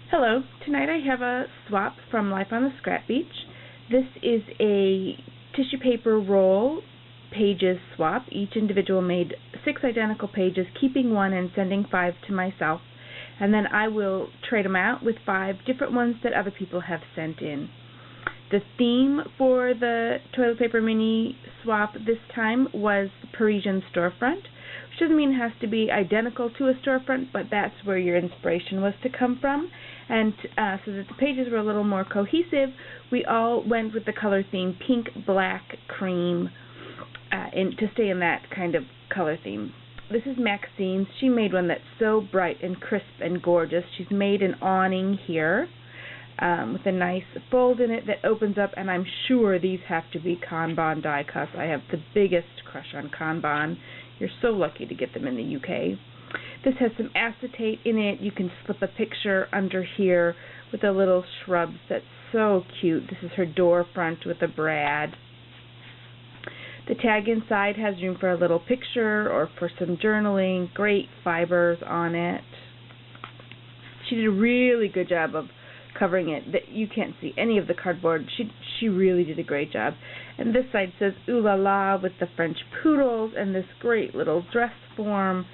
Hello, tonight I have a swap from Life on the Scrap Beach. This is a tissue paper roll pages swap. Each individual made 6 identical pages, keeping 1 and sending 5 to myself. And then I will trade them out with 5 different ones that other people have sent in. The theme for the toilet paper mini swap this time was Parisian Storefront, which doesn't mean it has to be identical to a storefront, but that's where your inspiration was to come from. And so that the pages were a little more cohesive, we all went with the color theme pink, black, cream, to stay in that kind of color theme. This is Maxine's. She made one that's so bright and crisp and gorgeous. She's made an awning here with a nice fold in it that opens up, and I'm sure these have to be Kanban die cuts. I have the biggest crush on Kanban. You're so lucky to get them in the UK. This has some acetate in it. You can slip a picture under here with the little shrubs. That's so cute. This is her door front with a brad. The tag inside has room for a little picture or for some journaling. Great fibers on it. She did a really good job of covering it. That you can't see any of the cardboard. She really did a great job. And this side says ooh la la with the French poodles and this great little dress form.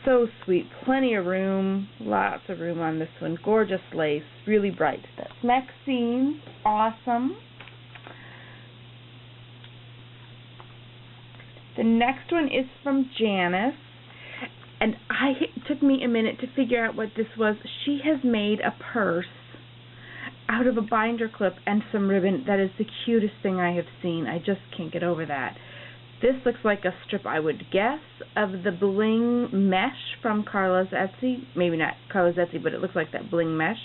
So sweet. Plenty of room. Lots of room on this one. Gorgeous lace. Really bright. That's Maxine. Awesome. The next one is from Janice. And it took me a minute to figure out what this was. She has made a purse out of a binder clip and some ribbon. That is the cutest thing I have seen. I just can't get over that. This looks like a strip, I would guess, of the bling mesh from Carla's Etsy. Maybe not Carla's Etsy, but it looks like that bling mesh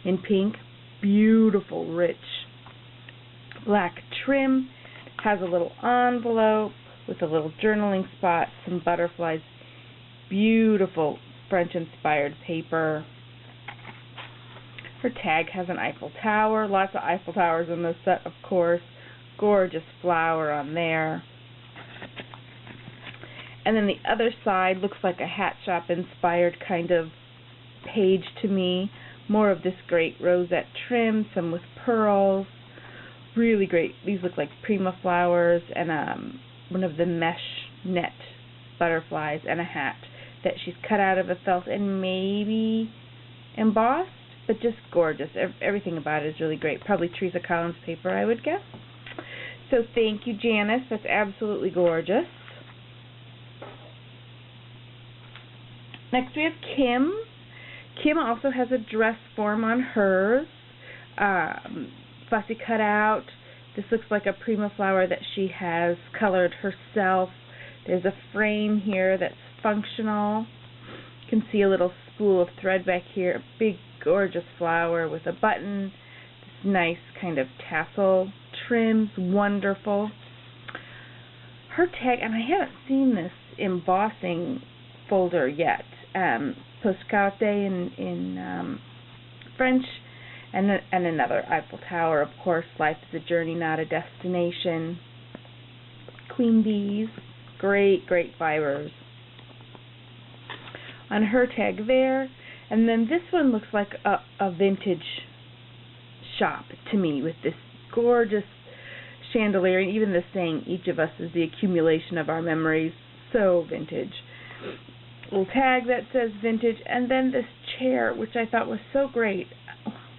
in pink. Beautiful, rich black trim. Has a little envelope with a little journaling spot, some butterflies. Beautiful French-inspired paper. Her tag has an Eiffel Tower. Lots of Eiffel Towers in this set, of course. Gorgeous flower on there. And then the other side looks like a hat shop inspired kind of page to me. More of this great rosette trim, some with pearls. Really great. These look like prima flowers and one of the mesh net butterflies and a hat that she's cut out of a felt and maybe embossed, but just gorgeous. Everything about it is really great. Probably Teresa Collins paper, I would guess. So thank you, Janice. That's absolutely gorgeous. Next we have Kim. Kim also has a dress form on hers. Fussy cut out. This looks like a prima flower that she has colored herself. There's a frame here that's functional. You can see a little spool of thread back here. A big, gorgeous flower with a button. This nice kind of tassel trims. Wonderful. Her tag, and I haven't seen this embossing folder yet. Postcarte in French, and another Eiffel Tower, of course. Life is a journey, not a destination. Queen bees, great fibers on her tag there. And then this one looks like a vintage shop to me with this gorgeous chandelier, and even the saying, each of us is the accumulation of our memories. So vintage. Little tag that says vintage, and then this chair, which I thought was so great.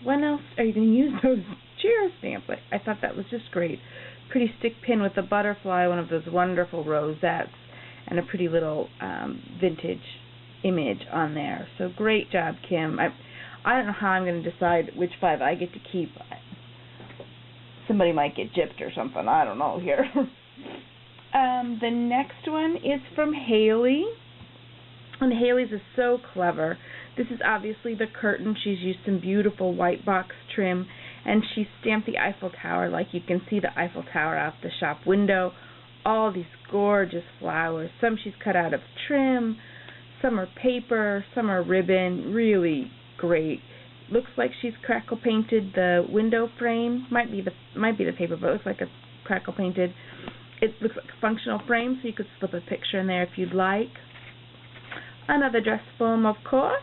When else are you going to use those chair stamps? I thought that was just great. Pretty stick pin with a butterfly, one of those wonderful rosettes, and a pretty little vintage image on there. So great job, Kim. I don't know how I'm going to decide which 5 I get to keep. Somebody might get gypped or something. I don't know here. The next one is from Haley. And Haley's is so clever. This is obviously the curtain. She's used some beautiful white box trim, and she stamped the Eiffel Tower like you can see the Eiffel Tower out the shop window. All these gorgeous flowers. Some she's cut out of trim, some are paper, some are ribbon. Really great. Looks like she's crackle painted the window frame. Might be the paper, but it looks like it's crackle painted. It looks like a functional frame, so you could slip a picture in there if you'd like. Another dress form, of course.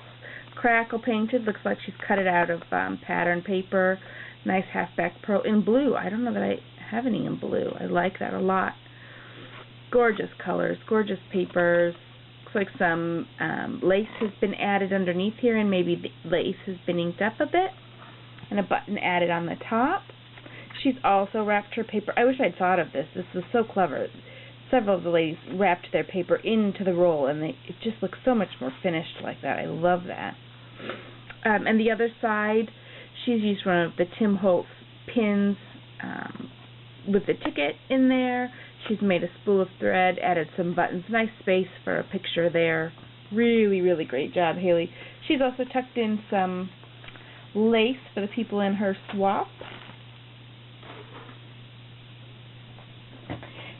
crackle painted. Looks like she's cut it out of pattern paper. Nice halfback pearl in blue. I don't know that I have any in blue. I like that a lot. Gorgeous colors, gorgeous papers. Looks like some lace has been added underneath here, and maybe the lace has been inked up a bit, and a button added on the top. She's also wrapped her paper. I wish I'd thought of this. This was so clever. Several of the ladies wrapped their paper into the roll, and it just looks so much more finished like that. I love that. And the other side, she's used one of the Tim Holtz pins with the ticket in there. She's made a spool of thread, added some buttons. Nice space for a picture there. Really, really great job, Haley. She's also tucked in some lace for the people in her swap.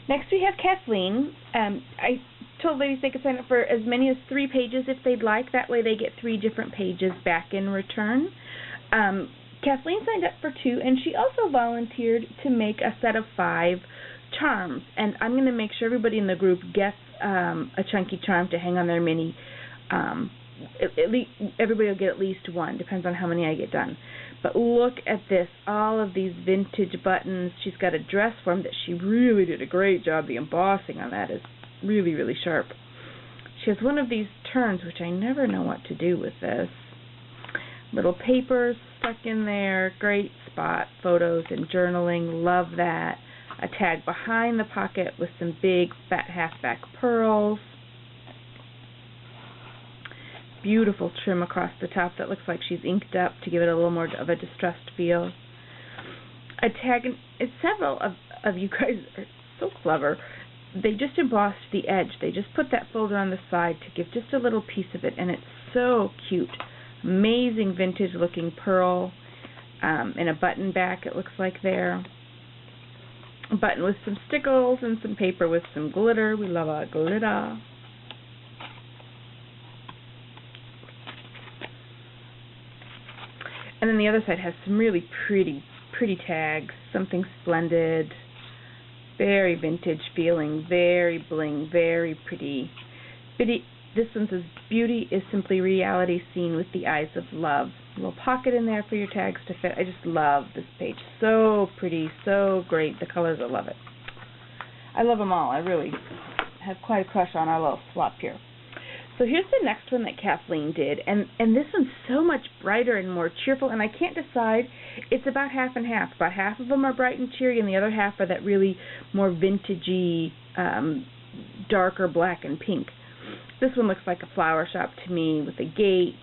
Next we have Kathleen. I told ladies they could sign up for as many as 3 pages if they'd like. That way they get 3 different pages back in return. Kathleen signed up for 2, and she also volunteered to make a set of 5 charms. And I'm going to make sure everybody in the group gets a chunky charm to hang on their mini. Everybody will get at least 1. Depends on how many I get done. But look at this, all of these vintage buttons. She's got a dress form that she really did a great job. The embossing on that is really, really sharp. She has one of these turns, which I never know what to do with this. Little papers stuck in there, great spot, photos and journaling, love that. A tag behind the pocket with some big fat halfback pearls. Beautiful trim across the top that looks like she's inked up to give it a little more of a distressed feel. A tag, and several of you guys are so clever. They just embossed the edge. They just put that folder on the side to give just a little piece of it, and it's so cute. Amazing vintage looking pearl in a button back, it looks like there. A button with some stickles and some paper with some glitter. We love a glitter. And then the other side has some really pretty tags, something splendid, very vintage feeling, very bling, very pretty. This one says, "Beauty is simply reality seen with the eyes of love." A little pocket in there for your tags to fit. I just love this page. So pretty, so great. The colors, I love it. I love them all. I really have quite a crush on our little swap here. So here's the next one that Kathleen did, and this one's so much brighter and more cheerful, and I can't decide. It's about half and half. About half of them are bright and cheery, and the other half are that really more vintagey, darker black and pink. This one looks like a flower shop to me with a gate,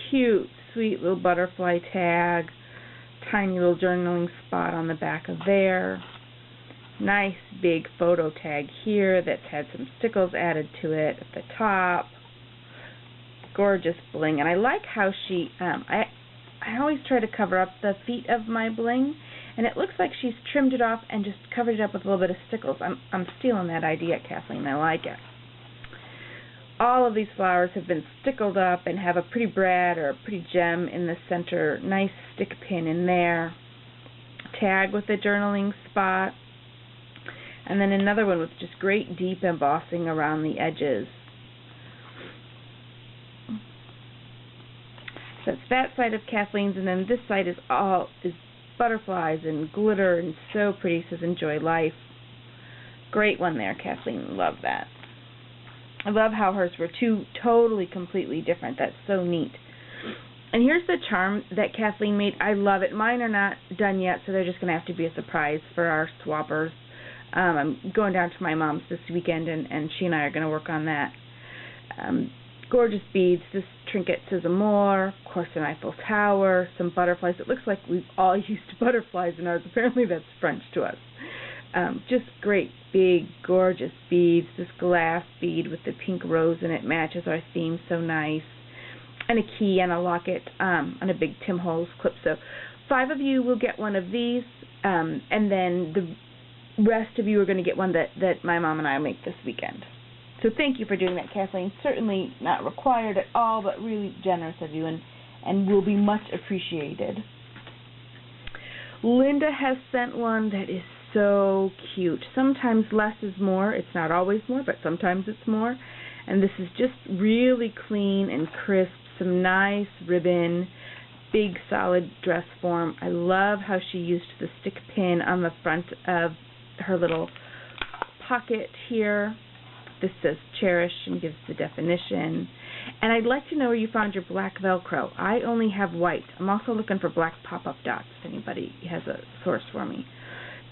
cute, sweet little butterfly tag, tiny little journaling spot on the back of there. Nice big photo tag here that's had some stickles added to it at the top. Gorgeous bling, and I like how she, I always try to cover up the feet of my bling, and it looks like she's trimmed it off and just covered it up with a little bit of stickles. I'm stealing that idea, Kathleen. I like it. All of these flowers have been stickled up and have a pretty brad or a pretty gem in the center. Nice stick pin in there. Tag with a journaling spot. And then another one with just great deep embossing around the edges. So that's that side of Kathleen's, and then this side is butterflies and glitter and so pretty. Says enjoy life. Great one there, Kathleen. Love that. I love how hers were 2 totally, completely different. That's so neat. And here's the charm that Kathleen made. I love it. Mine are not done yet, so they're just going to have to be a surprise for our swappers. I'm going down to my mom's this weekend, and she and I are going to work on that. Gorgeous beads. This trinket says Amore, of course an Eiffel Tower, some butterflies. It looks like we've all used butterflies in ours. Apparently that's French to us. Just great, big, gorgeous beads. This glass bead with the pink rose in it matches our theme so nice. And a key and a locket on a big Tim Holtz clip. So 5 of you will get one of these, and then the rest of you are going to get one that my mom and I make this weekend. So thank you for doing that, Kathleen. Certainly not required at all, but really generous of you, and will be much appreciated. Linda has sent one that is so cute. Sometimes less is more. It's not always more, but sometimes it's more. And this is just really clean and crisp, some nice ribbon, big solid dress form. I love how she used the stick pin on the front of her little pocket here. This says cherish and gives the definition. And I'd like to know where you found your black Velcro. I only have white. I'm also looking for black pop-up dots if anybody has a source for me.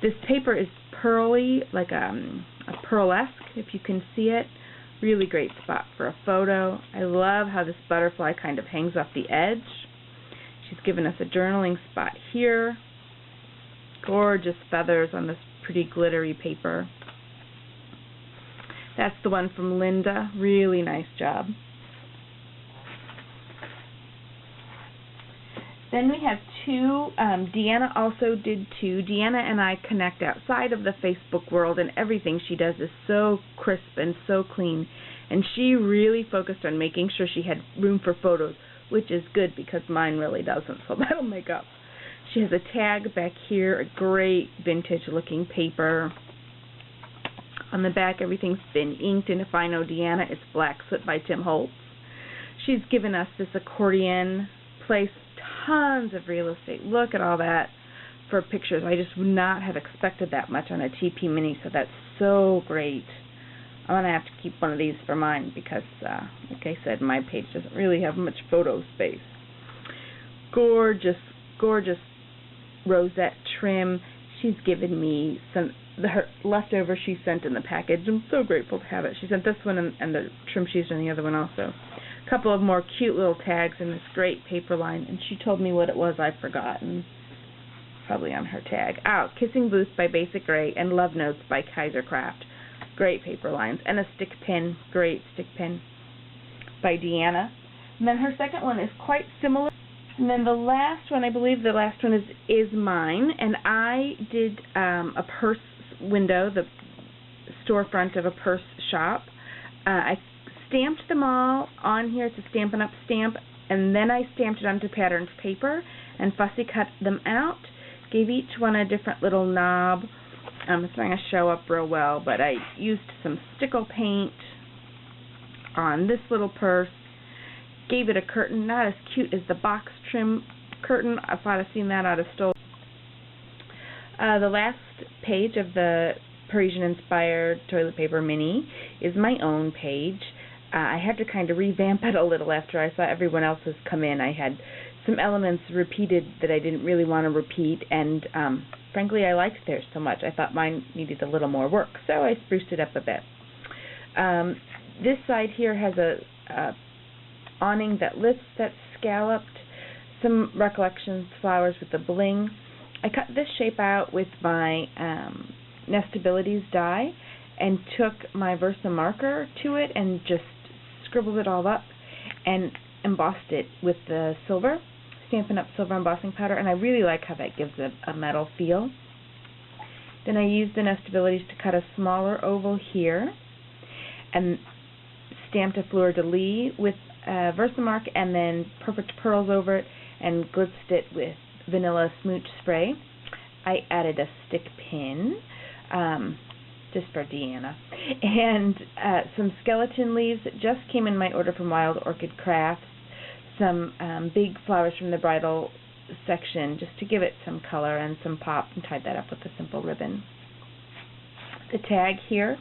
This paper is pearly, like a pearlesque, if you can see it. Really great spot for a photo. I love how this butterfly kind of hangs off the edge. She's given us a journaling spot here. Gorgeous feathers on this pretty glittery paper. That's the one from Linda. Really nice job. Then we have two. Deanna also did two. Deanna and I connect outside of the Facebook world, and everything she does is so crisp and so clean. And she really focused on making sure she had room for photos, which is good because mine really doesn't, so that'll make up. She has a tag back here, a great vintage-looking paper. On the back, everything's been inked, and if I know Deanna, it's Black Soot by Tim Holtz. She's given us this accordion, placed tons of real estate. Look at all that for pictures. I just would not have expected that much on a TP Mini, so that's so great. I'm going to have to keep one of these for mine because, like I said, my page doesn't really have much photo space. Gorgeous, gorgeous rosette trim. She's given me some her leftover she sent in the package. I'm so grateful to have it. She sent this one and the trim she's done the other one also. A couple of more cute little tags in this great paper line, and she told me what it was. I've forgotten. Probably on her tag. Kissing Booth by Basic Gray and Love Notes by Kaiser Craft. Great paper lines. And a stick pin. Great stick pin by Deanna. And then her second one is quite similar. And then the last one, I believe the last one is mine. And I did a purse window, the storefront of a purse shop. I stamped them all on here. It's a Stampin' Up! Stamp. And then I stamped it onto patterned paper and fussy cut them out. Gave each one a different little knob. It's not going to show up real well, but I used some stickle paint on this little purse. Gave it a curtain, not as cute as the box trim curtain. If I'd have seen that, I'd have stolen. The last page of the Parisian inspired toilet paper mini is my own page. I had to kind of revamp it a little after I saw everyone else's come in. I had some elements repeated that I didn't really want to repeat, and frankly I liked theirs so much I thought mine needed a little more work, so I spruced it up a bit. This side here has a awning that lifts, that's scalloped, some recollections flowers with the bling. I cut this shape out with my Nestabilities die and took my Versa marker to it and just scribbled it all up and embossed it with the silver, Stampin' Up! Silver embossing powder, and I really like how that gives it a metal feel. Then I used the Nestabilities to cut a smaller oval here and stamped a fleur-de-lis with Versamark and then Perfect Pearls over it and glitzed it with Vanilla Smooch Spray. I added a stick pin just for Deanna and some skeleton leaves that just came in my order from Wild Orchid Crafts, some big flowers from the bridal section just to give it some color and some pop, and tied that up with a simple ribbon. The tag here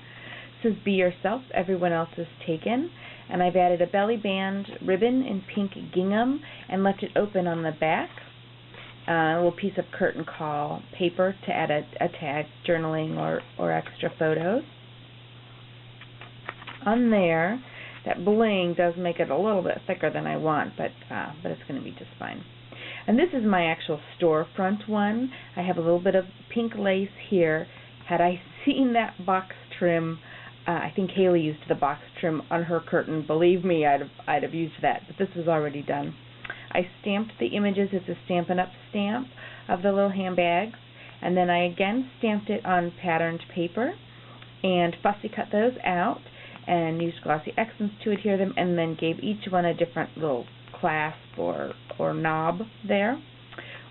says Be Yourself, Everyone Else is Taken, and I've added a belly band ribbon in pink gingham and left it open on the back. A little piece of curtain call paper to add a tag, journaling or extra photos. On there, that bling does make it a little bit thicker than I want, but it's going to be just fine. And this is my actual storefront one. I have a little bit of pink lace here. Had I seen that box trim, I think Haley used the box trim on her curtain. Believe me, I'd have used that, but this was already done. I stamped the images as a Stampin' Up! Stamp of the little handbags, and then I again stamped it on patterned paper and fussy cut those out and used glossy accents to adhere them, and then gave each one a different little clasp or knob there. A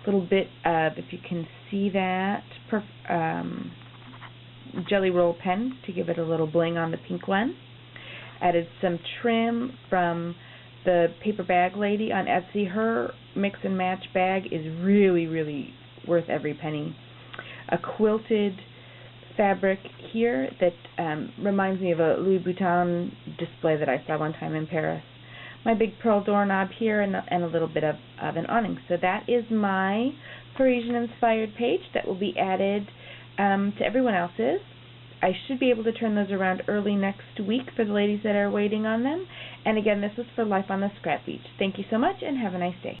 little bit of, if you can see that, jelly roll pen to give it a little bling on the pink one. Added some trim from the paper bag lady on Etsy. Her mix and match bag is really, really worth every penny. A quilted fabric here that reminds me of a Louis Vuitton display that I saw one time in Paris. My big pearl doorknob here, and a little bit of an awning. So that is my Parisian-inspired page that will be added to everyone else's. I should be able to turn those around early next week for the ladies that are waiting on them. And again, this was for Life on the Scrap Beach. Thank you so much, and have a nice day.